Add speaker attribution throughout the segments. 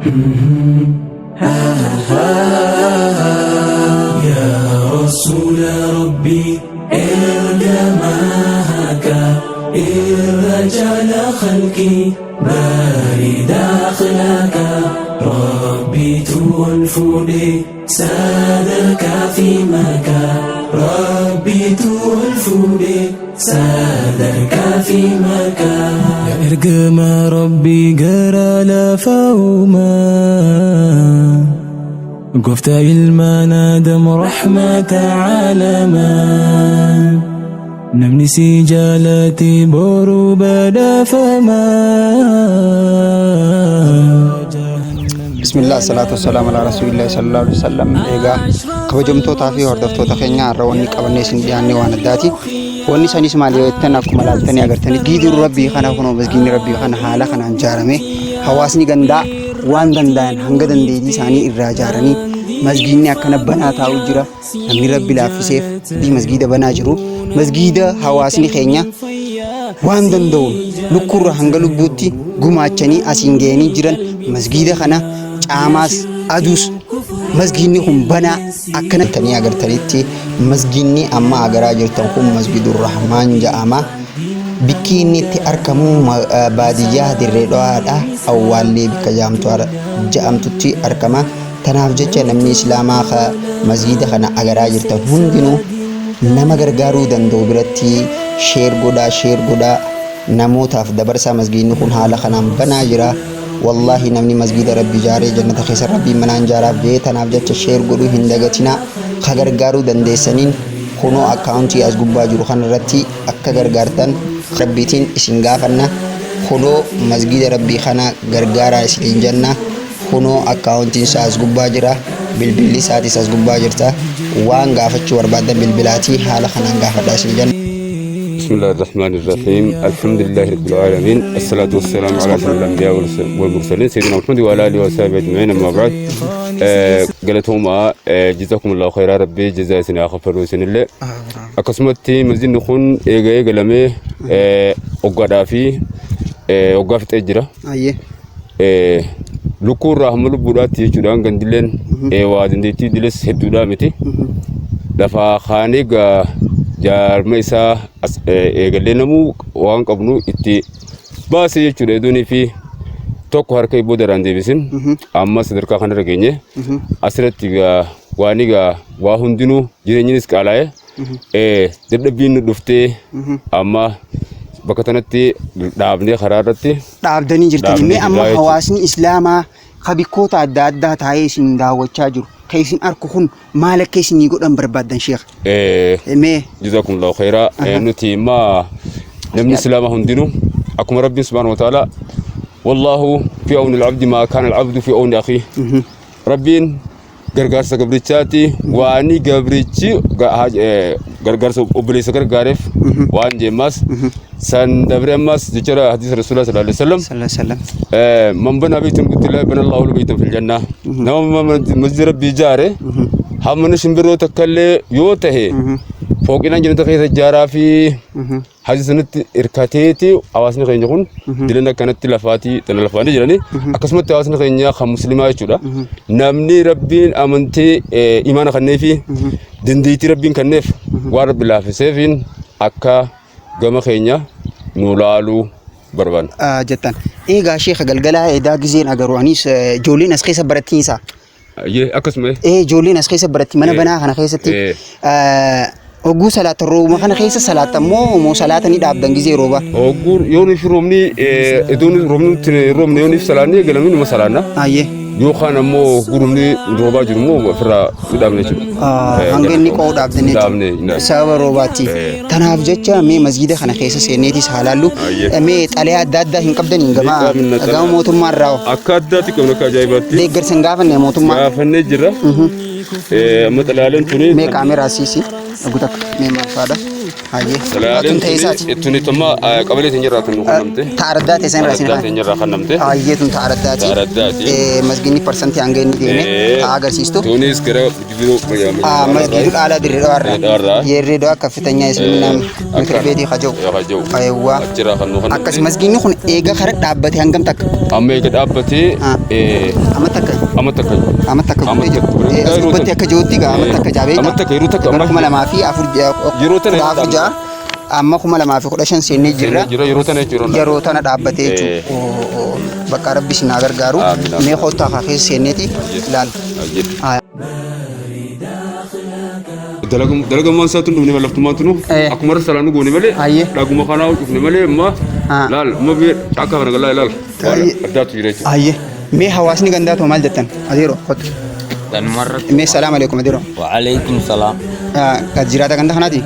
Speaker 1: يا رسول ربي ارجماك الرجال خلقي بارد أخلاك ربي تولفني سادك في مكان ربي تولفني سادك في مكان ارجم ربي جرى لفوما قفت المنا دم رحمة عالما نمني سجالتي برو بدا فما
Speaker 2: بسم الله الصلاة والسلام على رسول الله صلى الله عليه وسلم إيجا كوجمتو تافي هردفتو تخينيا رواني قبلني سندياني وانداتي واني سانيس مالي ويتنا كمالالتني أغرتني قيدر ربي خانا خنو بزقين ربي خانا حالا خانا انجارمي حواسني غندا وان دندان هنگدن ديدي ساني إراجارني مسجدني أكنا بنا تاو جرا نمي ربي لافسيف دي مسجد بنا جرو مسجد حواسني خينيا وان دندون لكور هنگلو بوتي غماچني اسينگيني جرن مسجد خانا عاماس أدوس مسجدني هم بنا أكنا تاني أجر تريتي مسجدني أما أجر أجرتهم مسجد الرحمن جاما بكيني تأركمو بادية الردوات أولي بكجامتوار جامتوتي أركما تنافجت نمني إسلاما خا مسجد خنا أجر أجرتهم دينو نما غرغارو دندو برتي شير غودا نموت أف دبرسا مسجدني خن حالا خنا بنا جرا والله نمني مسجد ربي جاري جنة خيس ربي منان جارب جي تنافجت شير غدو هندغتنا خغرغارو دندسنين خونو اكاونتي از غبا جرو خن رتي اكا غرغارتن ربيتين اسنغافنا خونو مسجد ربي خنا غرغارا اسلين جنة خونو اكاونتي ساز غبا جرا بالبلي ساتي ساز غبا جرتا وان غافتش وربادا بالبلاتي حال خنا غافدا اسلين
Speaker 3: بسم الله الرحمن الرحيم الحمد لله رب العالمين الصلاة والسلام على سيد الأنبياء والمرسلين سيدنا محمد وعلى آله وصحبه أجمعين أما بعد قالتهم جزاكم الله خيرا ربي جزاء سنة خفر وسن الله أقسمتي مزين نخون إيجا لمي أقعد في أقعد أجرا لكور رحمة البرات يجودان عندلين وادن ديتي دلس هدودا متي دفع خانق jaar meesa eegalee namuu waan qabnu itti baasee jechuudha idoonii fi tokko harka ibboo daraan deebisin amma sadarkaa kanarra geenye asirratti waan waa hundinuu jireenyinis qaalaa'e dadhabbiin dhuftee amma bakka tanatti dhaabnee karaa irratti
Speaker 2: dhaabdanii jirtanii amma hawaasni islaamaa kabikkoota adda addaa taa'ee isin daawwachaa jiru كيسين أركون مالك كيسين يقول أم بربادن شيخ
Speaker 3: جزاكم الله خيرا نتي ما نمني سلامة هندينو أكم ربي سبحانه وتعالى والله في عون العبد ما كان العبد في عون أخيه ربين غرغرس غبريتشاتي واني غبريتشي غرغرس أبليس غرغارف وان جماس سان دبرماس ذكر حديث رسول الله صلى الله عليه وسلم من بنى بيتا قلت له بنى الله له بيتا في الجنة نوم مسجد ربي جاره هم نشمبرو تكلي يوته فوقنا جنة خير جارا في حديث سنة إركاتيتي أواسنا خير يكون دلنا كانت تلفاتي تنلفاني جراني أقسمت أواسنا خير يا مسلمة يشودا نمني ربين أمنتي إيمان خنيفي دنديتي ربين خنيف وارب الله في سيفين أكا gama keenya nu laalu barban
Speaker 2: jettan eega sheekha galgala eeda gizeen agaruanis joolin as keessa barattiinsa
Speaker 3: akkasuma
Speaker 2: joolin as keessa baratti mana banaa kana keessatti oguu salaata rooma kana keessa salaata moo salaata ni dhaabdan gizee rooba
Speaker 3: oguu yooni fi roomni edoon roomni yooni fi salaanni galamin ma salaanna yoo kan ammoo gurumni roobaa jiru moo firra dhaabne jechuudha
Speaker 2: hanganni qoo dhaabdanii sababa roobaatti tanaaf jecha mee masjida kana keessa seeneetis haalaallu mee xalee adda addaa hin qabdaniin gama mootummaa irraa
Speaker 3: akka addaatti qabna akka ajaa'ibaatti
Speaker 2: deeggarsan gaafanne mootummaa
Speaker 3: gaafannee jirra amma xalaaleen tuni
Speaker 2: mee kaameraa siisi guutak mee marfaadha Hayyee.
Speaker 3: Salaaleen tuni tuma qabalee tinjirraa kan nuqannamte.
Speaker 2: Taaraddaati isin raasina.
Speaker 3: Taaraddaati tinjirraa kan namte.
Speaker 2: Hayyee tun taaraddaati.
Speaker 3: Taaraddaati.
Speaker 2: Masgiinni parsantii hanga inni deeme taa agarsiistu.
Speaker 3: Tunis gara dibiroo
Speaker 2: masgiidul aalaa dirree dhawarra. Yerree dhawa kaffitanya isliminaa mikir beetii hajau.
Speaker 3: Hajau.
Speaker 2: Aywa.
Speaker 3: Achirraa kan nuqannamte.
Speaker 2: Akkas masgiinni kun eega kara dhaabbate hangam takka.
Speaker 3: Amma eega dhaabbate.
Speaker 2: Amatakka.
Speaker 3: Amatakka.
Speaker 2: Amatakka gudee jiru. Asirratti akka jirutti gaa amatakka jaabee.
Speaker 3: Amatakka yeroo takka.
Speaker 2: Kuma lamaa fi afur
Speaker 3: yeroo tana
Speaker 2: jaa amma kuma lamaa fi 15 seennee jirra. Yeroo tana dhaabbatee jechuudha. Bakka rabbi si naa gargaaru mee kottaa kaafee seenneeti ilaal.
Speaker 3: Dalagammaan isaatu dhufne malee laftummaan tunu akkuma rasaalaan nu goone malee dhaguma kanaa dhufne malee amma laal amma biyya akka kana galaa ilaal addaatu jira jechuudha.
Speaker 2: Ayyee mee hawaasni gandaatu maal jettan adeero kottu. Mee salaam alaikum adeero.
Speaker 4: Wa alaikum salaam.
Speaker 2: Jiraata ganda kanaati.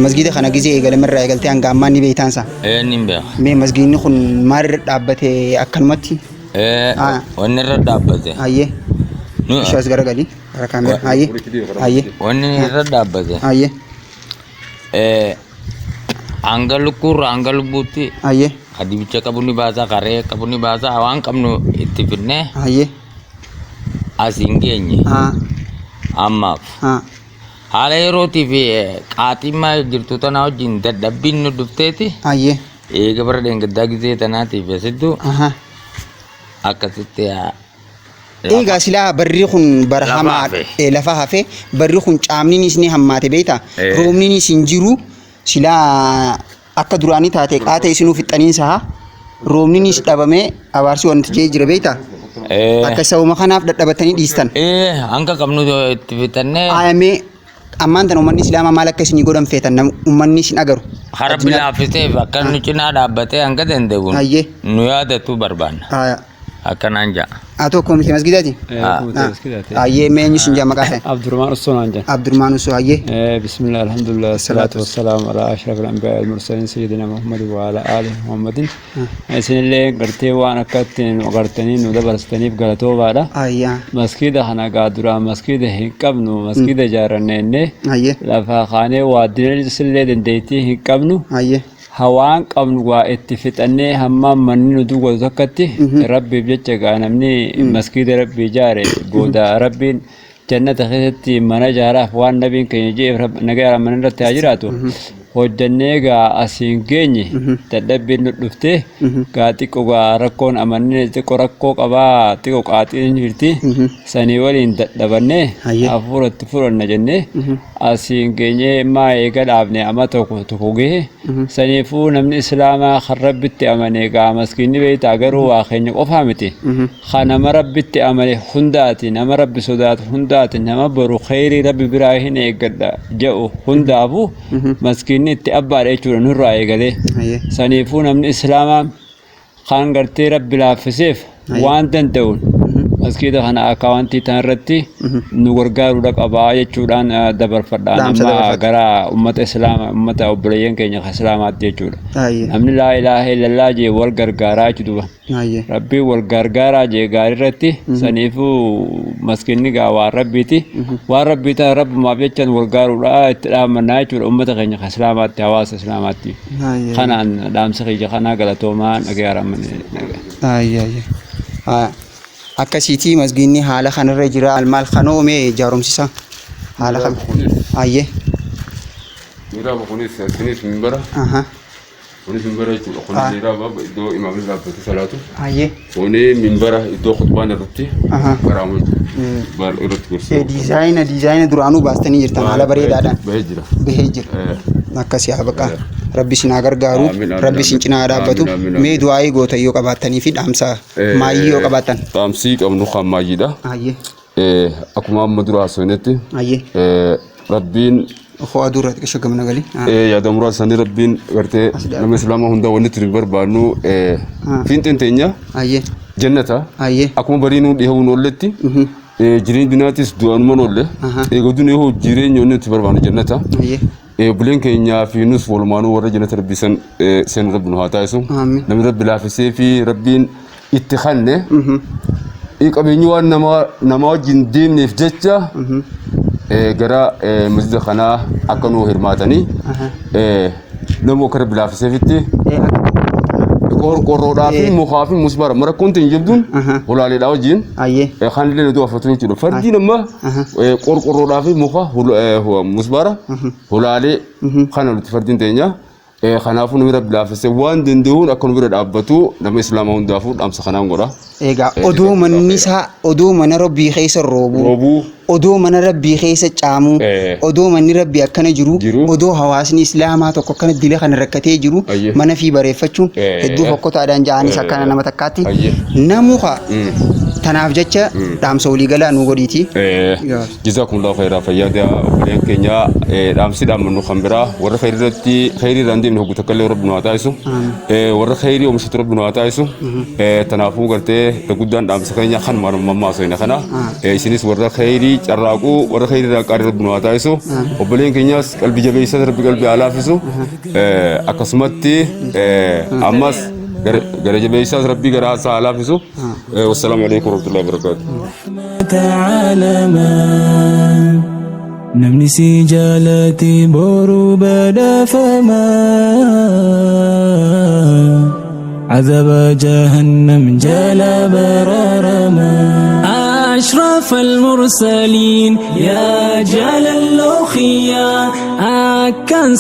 Speaker 2: Masgiida kana gizee eegalamirraa eegaltee hanga ammaa ni beektaansa.
Speaker 4: Ni beeka.
Speaker 2: Mee masgiidni kun maalirra dhaabbatee akkanumatti?
Speaker 4: Wanni irra dhaabbate.
Speaker 2: Ayyee. Ishaas garagalii. Gara kaameera. Ayyee. Ayyee.
Speaker 4: Wanni irra dhaabbate.
Speaker 2: Ayyee.
Speaker 4: Hanga lukkuurra hanga lubbuutti.
Speaker 2: Ayyee.
Speaker 4: Hadibicha qabu ni baasa, qaree qabu ni baasa, waan qabnu itti fidnee.
Speaker 2: Ayyee.
Speaker 4: Asiin geenye. Ammaaf. Haala yerootii fi qaaximmaa jirtu tana wajjin dadhabbiin nu dhufteeti.
Speaker 2: Ayyee.
Speaker 4: Eega bara deengaddaa gisee tanaatiif asittu akkasitti.
Speaker 2: Egaa silaa barri kun bara hamaa lafa hafe barri kun caamninis ni hammaate beektaa roobninis hin jiru silaa akka duraanii taate qaata isinuu fixxaniinsa roobninis dhabamee abaarsi wanti jee jira beektaa. Akka sabuma kanaaf dadhabatanii dhiistan.
Speaker 4: Hanga qabnu itti fixannee.
Speaker 2: Ayamee ammaan tan uummanni islaamaa maal akka isinii godhan feetan uummanni isin agaru.
Speaker 4: Harabbi laaffisee akka nu cinaa dhaabbatee hanga danda'uun nu yaadatu barbaanna. Akkanaan ja'a.
Speaker 2: Atau komite masjidati? Aye menyu sinja makasih.
Speaker 5: Abdurrahman Usman anja.
Speaker 2: Abdurrahman Usman aye.
Speaker 5: Bismillah alhamdulillah salatu wassalamu ala ashrafil anbiya wal mursalin sayyidina Muhammad wa ala alihi Muhammadin. Isinillee gartee waan akkattiin gartanii nu dabarstaniif galatoo baadha.
Speaker 2: Ayya.
Speaker 5: Masjida kana gaadura masjida hin qabnu masjida ijaarranne
Speaker 2: Ayye.
Speaker 5: lafa qaanee waa dinillee dandeettii hin qabnu.
Speaker 2: Ayye.
Speaker 5: Hawaan qabnu waa itti fixannee hammaan manni nu duwwatu takkatti rabbiif jecha gaanamni masjida rabbii ijaare booda rabbiin jannata keessatti mana ijaaraaf waan nabiin keenya jeef nagaa mana irratti haa jiraatu hojjannee gaa asiin geenye dadhabbiin nu dhuftee gaa xiqqoo gaa rakkoon amannee xiqqoo rakkoo qabaa xiqqoo qaaxiin jirti sanii waliin dadhabannee hafuuratti furanna jennee asiin geenye maa eega dhaabne ama tokko gahe saniifuu namni islaamaa kan rabbitti amane gaa maskiinni beeyta garuu waa keenya qofaa miti kan nama rabbitti amane hundaati nama rabbi sodaatu hundaati nama boru khayrii rabbi biraa hin eeggadha jedhu hundaafu maskiinni itti abbaadha jechuudha nurraa eegalee saniifuu namni islaamaa kan gartee rabbi laaffiseef waan danda'uun masjida kana akawantii tanarratti nu gargaaruudha qabaa jechuudhaan dabarfadhaan amma gara ummata islaamaa ummata obboleeyyan keenya islaamaatti jechuudha namni laa ilaaha illallah jee wal gargaaraa jechuudha rabbii wal gargaaraa jee gaarirratti saniifuu maskinni gaa waan rabbiiti waan rabbii ta'e rabbumaaf jechaan wal gaaruudha itti dhaamannaa jechuudha ummata keenya islaamaatti hawaasa islaamaatti kanaan dhaamsa kiyya kanaa galatoomaan dhagayaaramanii
Speaker 2: akkasiiti masgiinni haala kanarra jira almaal kanoome jaaromsisa haala kan ayye
Speaker 3: miraaba kunis minbara kunis minbara jechuudha kunis miraaba iddoo imaamni dhaabbatu salaatu
Speaker 2: ayye
Speaker 3: kuni minbara iddoo khutbaan irratti garaamu irratti gorsa
Speaker 2: diizaayina duraanuu baastanii jirtan haala bareedaadhaan bahee jira akkasii haa baqa rabbi sin gargaaru rabbi sin cinaa dhaabbatu mee du'aayii goota yoo qabaatanii fi dhaamsa maayyii yoo qabaatan
Speaker 3: dhaamsii qabnu kan maayyiidha akkuma amma dura haasofnetti rabbiin
Speaker 2: خو أدورة كشو كم نقولي
Speaker 3: يا دمرة سني ربين قرتي نم إسلام هندا ونتري بربانو فين تنتينيا جنة أكون برينو ده هو نولتي جرين دناتيس دوان منوله يقولون هو جرين يونت بربانو جنة بلين كينيا في نص فولمانو ورا جنة ربي سن ربنا هاتايسو نم رب لا في سيفي ربين اتخانه يقبلني وان نما جندين نفجتة gara masjida kana akka nu hirmaatanii namoo kara bilaafseefitti qorqorroodhaa fi mukaa fi musbaara mara kunti hin jibduun hulaaleedhaa wajjin kan illee nuti waafatu jechuudha. Fardiin amma qorqorroodhaa fi muka musbaara hulaalee kana nuti fardiin teenya. Kanaafuu namni rabbi laafisee waan danda'uun akka nu bira dhaabbatu nama islaamaa hundaafuu dhaamsa kanaan godha.
Speaker 2: Egaa oduu manni isaa oduu mana rabbii keessa roobu oduu mana rabbii keessa caamu oduu manni rabbii akkana jiru oduu hawaasni islaamaa tokko akkana dila kana rakkatee jiru mana fi bareeffachuun hedduu fokkotaadhaan ja'anis akkana nama takkaatti namuka tanaaf jecha dhaamsa walii galaa nu godhiiti.
Speaker 3: Jazaakumullahu khairaa fayyaada obboleen keenya dhaamsi dhaamannu kan biraa warra khairirratti khairirraan deemne hoggu takka illee rabbi nu haa taasisu warra khairii oomishatu rabbi nu haa taasisu tanaafuu gartee guddaan dhaamsa keenya kan mammaa soina kana isinis warra khairii carraaquu warra khairii raaqaarii rabbi nu haa taasisu obboleen keenyas qalbii jabeessa rabbi qalbii haa laafisu akkasumatti ammas gara jabeessaas rabbii gara haa laafisu. Wassalaamu alaikum warahmatullahi wabarakatuh.
Speaker 1: نمني سجالتي بورو بدا فما عذاب جهنم جلا برارما أشرف المرسلين يا جل اللوخيا أكان